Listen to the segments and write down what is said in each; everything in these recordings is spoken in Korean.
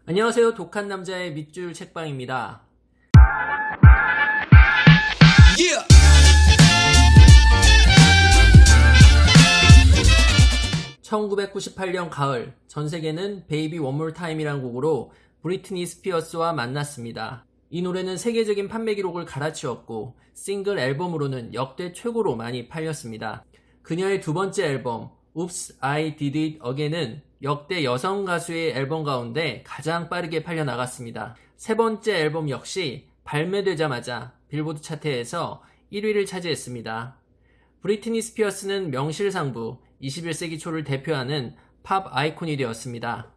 안녕하세요. 독한 남자의 밑줄 책방입니다. Yeah! 1998년 가을, 전 세계는 베이비 원몰 타임이란 곡으로 브리트니 스피어스와 만났습니다. 이 노래는 세계적인 판매 기록을 갈아치웠고 싱글 앨범으로는 역대 최고로 많이 팔렸습니다. 그녀의 두 번째 앨범 Oops, I Did It Again은 역대 여성 가수의 앨범 가운데 가장 빠르게 팔려나갔습니다. 세 번째 앨범 역시 발매되자마자 빌보드 차트에서 1위를 차지했습니다. 브리트니 스피어스는 명실상부 21세기 초를 대표하는 팝 아이콘이 되었습니다.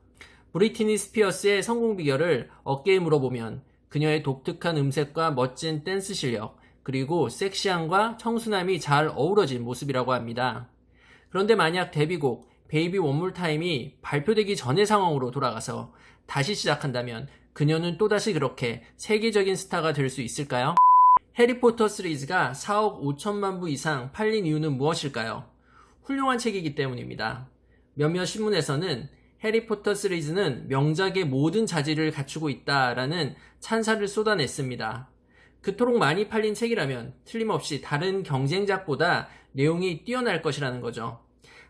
브리트니 스피어스의 성공 비결을 어깨에 물어보면 그녀의 독특한 음색과 멋진 댄스 실력, 그리고 섹시함과 청순함이 잘 어우러진 모습이라고 합니다. 그런데 만약 데뷔곡 베이비 원몰 타임이 발표되기 전의 상황으로 돌아가서 다시 시작한다면 그녀는 또다시 그렇게 세계적인 스타가 될 수 있을까요? 해리포터 시리즈가 4억 5천만 부 이상 팔린 이유는 무엇일까요? 훌륭한 책이기 때문입니다. 몇몇 신문에서는 해리포터 시리즈는 명작의 모든 자질을 갖추고 있다라는 찬사를 쏟아냈습니다. 그토록 많이 팔린 책이라면 틀림없이 다른 경쟁작보다 내용이 뛰어날 것이라는 거죠.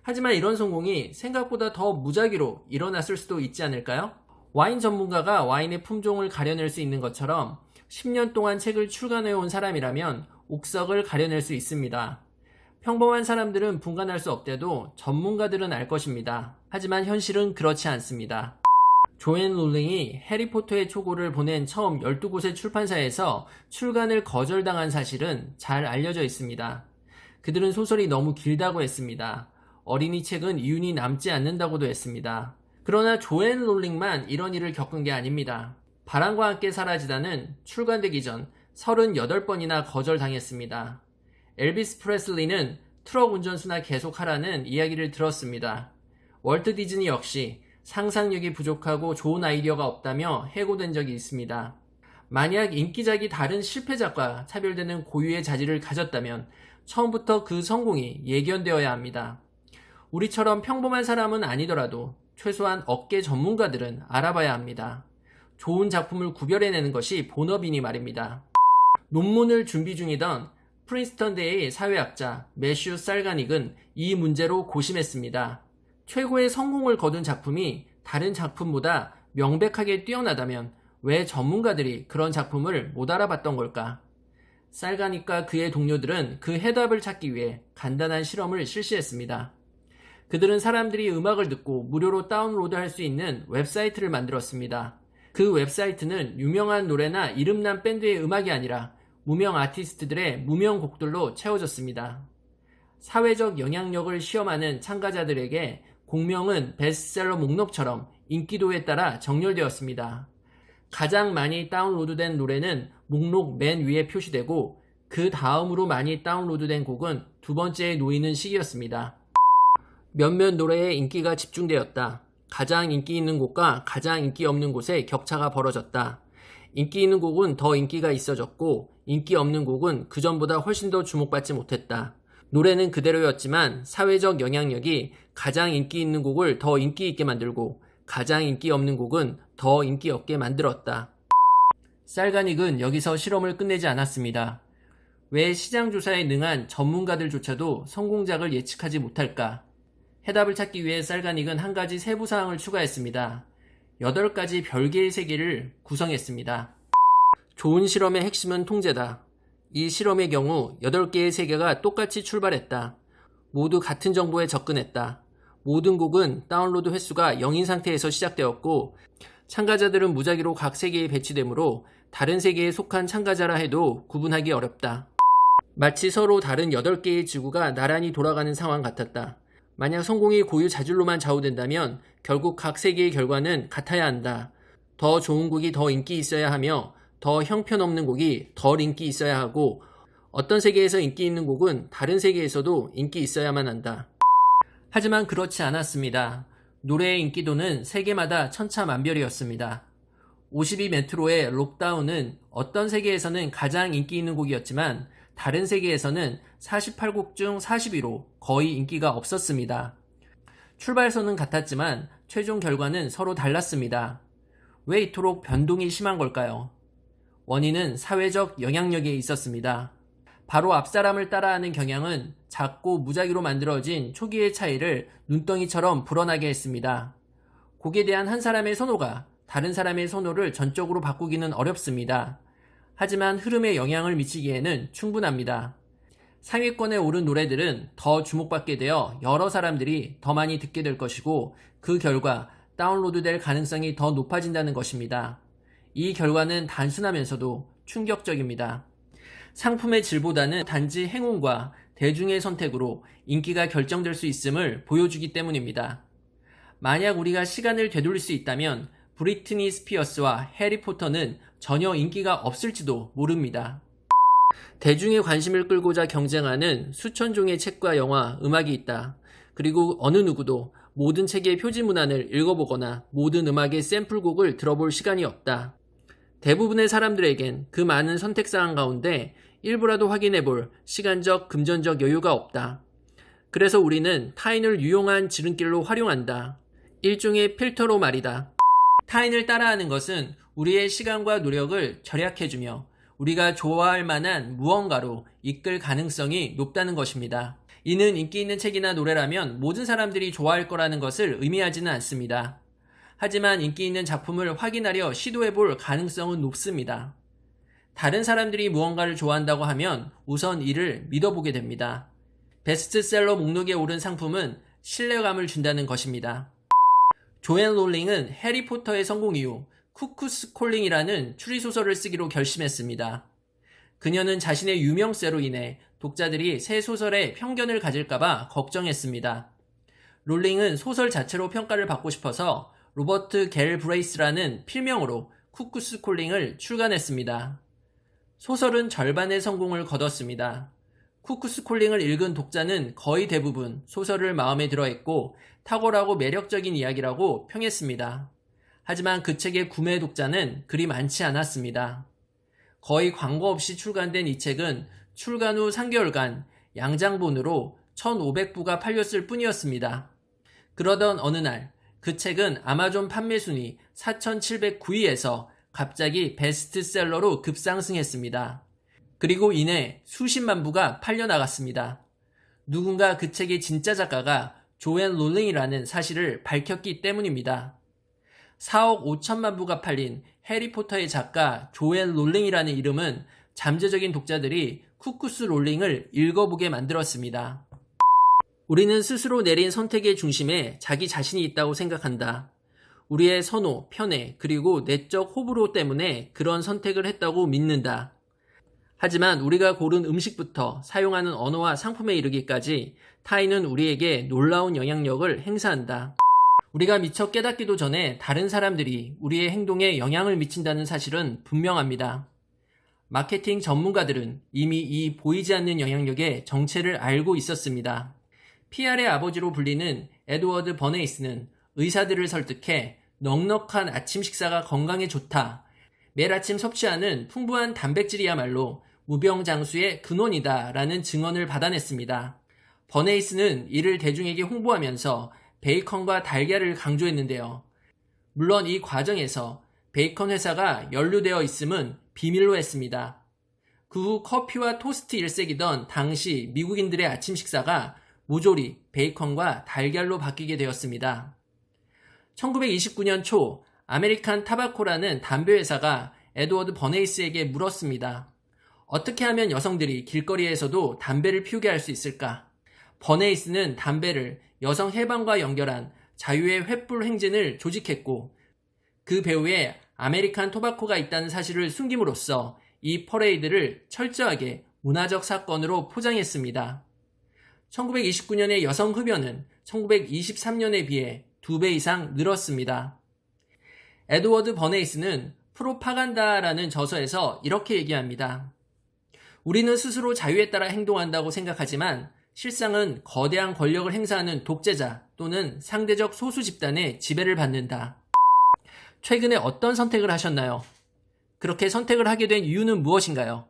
하지만 이런 성공이 생각보다 더 무작위로 일어났을 수도 있지 않을까요? 와인 전문가가 와인의 품종을 가려낼 수 있는 것처럼 10년 동안 책을 출간해온 사람이라면 옥석을 가려낼 수 있습니다. 평범한 사람들은 분간할 수 없대도 전문가들은 알 것입니다. 하지만 현실은 그렇지 않습니다. 조앤 롤링이 해리포터의 초고를 보낸 처음 12곳의 출판사에서 출간을 거절당한 사실은 잘 알려져 있습니다. 그들은 소설이 너무 길다고 했습니다. 어린이 책은 이윤이 남지 않는다고도 했습니다. 그러나 조앤 롤링만 이런 일을 겪은 게 아닙니다. 바람과 함께 사라지다는 출간되기 전 38번이나 거절당했습니다. 엘비스 프레슬리는 트럭 운전수나 계속하라는 이야기를 들었습니다. 월트 디즈니 역시 상상력이 부족하고 좋은 아이디어가 없다며 해고된 적이 있습니다. 만약 인기작이 다른 실패작과 차별되는 고유의 자질을 가졌다면 처음부터 그 성공이 예견되어야 합니다. 우리처럼 평범한 사람은 아니더라도 최소한 업계 전문가들은 알아봐야 합니다. 좋은 작품을 구별해내는 것이 본업이니 말입니다. 논문을 준비 중이던 프린스턴대의 사회학자 매슈 살가닉은 이 문제로 고심했습니다. 최고의 성공을 거둔 작품이 다른 작품보다 명백하게 뛰어나다면 왜 전문가들이 그런 작품을 못 알아봤던 걸까? 살가닉과 그의 동료들은 그 해답을 찾기 위해 간단한 실험을 실시했습니다. 그들은 사람들이 음악을 듣고 무료로 다운로드할 수 있는 웹사이트를 만들었습니다. 그 웹사이트는 유명한 노래나 이름난 밴드의 음악이 아니라 무명 아티스트들의 무명 곡들로 채워졌습니다. 사회적 영향력을 시험하는 참가자들에게 공명은 베스트셀러 목록처럼 인기도에 따라 정렬되었습니다. 가장 많이 다운로드된 노래는 목록 맨 위에 표시되고 그 다음으로 많이 다운로드된 곡은 두 번째에 놓이는 시기였습니다. 몇몇 노래에 인기가 집중되었다. 가장 인기 있는 곳과 가장 인기 없는 곳에 격차가 벌어졌다. 인기 있는 곡은 더 인기가 있어졌고 인기 없는 곡은 그전보다 훨씬 더 주목받지 못했다. 노래는 그대로였지만 사회적 영향력이 가장 인기 있는 곡을 더 인기 있게 만들고 가장 인기 없는 곡은 더 인기 없게 만들었다. 살가닉은 여기서 실험을 끝내지 않았습니다. 왜 시장조사에 능한 전문가들조차도 성공작을 예측하지 못할까? 해답을 찾기 위해 살가닉은 한 가지 세부사항을 추가했습니다. 8가지 별개의 세계를 구성했습니다. 좋은 실험의 핵심은 통제다. 이 실험의 경우 8개의 세계가 똑같이 출발했다. 모두 같은 정보에 접근했다. 모든 곡은 다운로드 횟수가 0인 상태에서 시작되었고 참가자들은 무작위로 각 세계에 배치되므로 다른 세계에 속한 참가자라 해도 구분하기 어렵다. 마치 서로 다른 8개의 지구가 나란히 돌아가는 상황 같았다. 만약 성공이 고유 자질로만 좌우된다면 결국 각 세계의 결과는 같아야 한다. 더 좋은 곡이 더 인기 있어야 하며 더 형편없는 곡이 덜 인기 있어야 하고 어떤 세계에서 인기 있는 곡은 다른 세계에서도 인기 있어야만 한다. 하지만 그렇지 않았습니다. 노래의 인기도는 세계마다 천차만별이었습니다. 52메트로의 록다운은 어떤 세계에서는 가장 인기 있는 곡이었지만 다른 세계에서는 48곡 중 42로 거의 인기가 없었습니다. 출발선은 같았지만 최종 결과는 서로 달랐습니다. 왜 이토록 변동이 심한 걸까요? 원인은 사회적 영향력에 있었습니다. 바로 앞사람을 따라하는 경향은 작고 무작위로 만들어진 초기의 차이를 눈덩이처럼 불어나게 했습니다. 곡에 대한 한 사람의 선호가 다른 사람의 선호를 전적으로 바꾸기는 어렵습니다. 하지만 흐름에 영향을 미치기에는 충분합니다. 상위권에 오른 노래들은 더 주목받게 되어 여러 사람들이 더 많이 듣게 될 것이고 그 결과 다운로드될 가능성이 더 높아진다는 것입니다. 이 결과는 단순하면서도 충격적입니다. 상품의 질보다는 단지 행운과 대중의 선택으로 인기가 결정될 수 있음을 보여주기 때문입니다. 만약 우리가 시간을 되돌릴 수 있다면 브리트니 스피어스와 해리포터는 전혀 인기가 없을지도 모릅니다. 대중의 관심을 끌고자 경쟁하는 수천 종의 책과 영화, 음악이 있다. 그리고 어느 누구도 모든 책의 표지 문안을 읽어보거나 모든 음악의 샘플곡을 들어볼 시간이 없다. 대부분의 사람들에겐 그 많은 선택사항 가운데 일부라도 확인해볼 시간적, 금전적 여유가 없다. 그래서 우리는 타인을 유용한 지름길로 활용한다. 일종의 필터로 말이다. 타인을 따라하는 것은 우리의 시간과 노력을 절약해주며 우리가 좋아할 만한 무언가로 이끌 가능성이 높다는 것입니다. 이는 인기 있는 책이나 노래라면 모든 사람들이 좋아할 거라는 것을 의미하지는 않습니다. 하지만 인기 있는 작품을 확인하려 시도해볼 가능성은 높습니다. 다른 사람들이 무언가를 좋아한다고 하면 우선 이를 믿어보게 됩니다. 베스트셀러 목록에 오른 상품은 신뢰감을 준다는 것입니다. 조앤 롤링은 해리포터의 성공 이후 쿠쿠스 콜링이라는 추리소설을 쓰기로 결심했습니다. 그녀는 자신의 유명세로 인해 독자들이 새 소설에 편견을 가질까봐 걱정했습니다. 롤링은 소설 자체로 평가를 받고 싶어서 로버트 겔 브레이스라는 필명으로 쿠쿠스 콜링을 출간했습니다. 소설은 절반의 성공을 거뒀습니다. 쿠쿠스 콜링을 읽은 독자는 거의 대부분 소설을 마음에 들어했고 탁월하고 매력적인 이야기라고 평했습니다. 하지만 그 책의 구매 독자는 그리 많지 않았습니다. 거의 광고 없이 출간된 이 책은 출간 후 3개월간 양장본으로 1,500부가 팔렸을 뿐이었습니다. 그러던 어느 날 그 책은 아마존 판매 순위 4,709위에서 갑자기 베스트셀러로 급상승했습니다. 그리고 이내 수십만 부가 팔려나갔습니다. 누군가 그 책의 진짜 작가가 조앤 롤링이라는 사실을 밝혔기 때문입니다. 4억 5천만 부가 팔린 해리포터의 작가 조앤 롤링이라는 이름은 잠재적인 독자들이 쿠쿠스 롤링을 읽어보게 만들었습니다. 우리는 스스로 내린 선택의 중심에 자기 자신이 있다고 생각한다. 우리의 선호, 편애, 그리고 내적 호불호 때문에 그런 선택을 했다고 믿는다. 하지만 우리가 고른 음식부터 사용하는 언어와 상품에 이르기까지 타인은 우리에게 놀라운 영향력을 행사한다. 우리가 미처 깨닫기도 전에 다른 사람들이 우리의 행동에 영향을 미친다는 사실은 분명합니다. 마케팅 전문가들은 이미 이 보이지 않는 영향력의 정체를 알고 있었습니다. PR의 아버지로 불리는 에드워드 버네이스는 의사들을 설득해 넉넉한 아침 식사가 건강에 좋다. 매일 아침 섭취하는 풍부한 단백질이야말로 무병장수의 근원이다 라는 증언을 받아냈습니다. 버네이스는 이를 대중에게 홍보하면서 베이컨과 달걀을 강조했는데요. 물론 이 과정에서 베이컨 회사가 연루되어 있음은 비밀로 했습니다. 그 후 커피와 토스트 일색이던 당시 미국인들의 아침 식사가 모조리 베이컨과 달걀로 바뀌게 되었습니다. 1929년 초 아메리칸 타바코라는 담배 회사가 에드워드 버네이스에게 물었습니다. 어떻게 하면 여성들이 길거리에서도 담배를 피우게 할 수 있을까? 버네이스는 담배를 여성 해방과 연결한 자유의 횃불 행진을 조직했고 그 배후에 아메리칸 토바코가 있다는 사실을 숨김으로써 이 퍼레이드를 철저하게 문화적 사건으로 포장했습니다. 1929년의 여성 흡연은 1923년에 비해 2배 이상 늘었습니다. 에드워드 버네이스는 프로파간다라는 저서에서 이렇게 얘기합니다. 우리는 스스로 자유에 따라 행동한다고 생각하지만 실상은 거대한 권력을 행사하는 독재자 또는 상대적 소수 집단의 지배를 받는다. 최근에 어떤 선택을 하셨나요? 그렇게 선택을 하게 된 이유는 무엇인가요?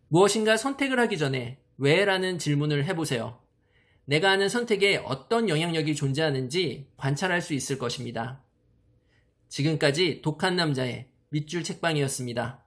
무엇인가 선택을 하기 전에 왜? 라는 질문을 해보세요. 내가 하는 선택에 어떤 영향력이 존재하는지 관찰할 수 있을 것입니다. 지금까지 독한 남자의 밑줄 책방이었습니다.